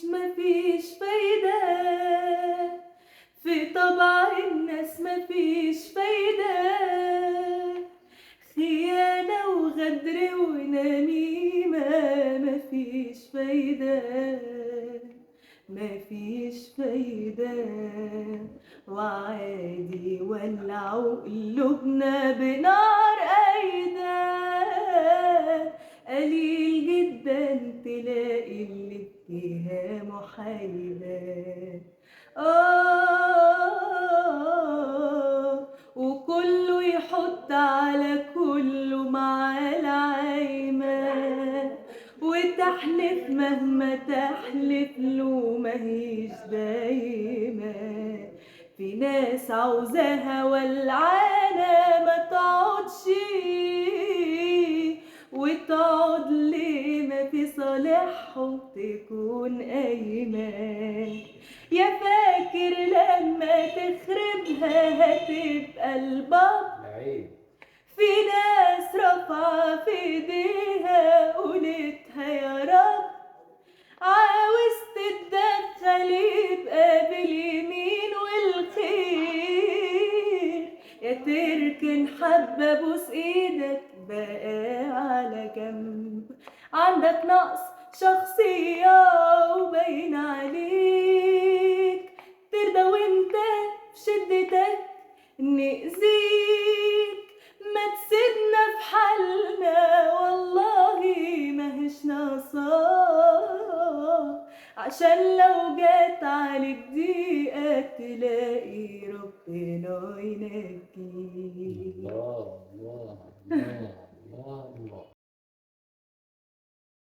مفيش فايدة في طبع الناس، مفيش فايدة، خيانة وغدر ونميمة، مفيش فايدة، مفيش فايدة، وعادي ولعوا قلوبنا بنار قايدة، قليل جدا تلاقي الاتهام محايدة. وكله يحط على كله مع العايمة، وتحلف مهما تحلف له ماهيش دايمة. في ناس عاوزاها ولعانة ما تقعدش، وتقعد ليه ما في صالحهم تكون قايمة. يا فاكر لما تخربها هتبقى البطل، في ناس رافعة في ايديها قولتها يا رب، عاوز تتدخل يبقى باليمين والخير، يا تركن حبة بوس ايدك بقى على جنب. عندك نقص شخصية وباين عليك، ترضى وانت في شدتك نأذيك، ما تسيبنا في حالنا والله ماهيش ناقصاك، عشان لو جات عليك دقيقة تلاقي ربنا ينجيك. الله الله الله الله.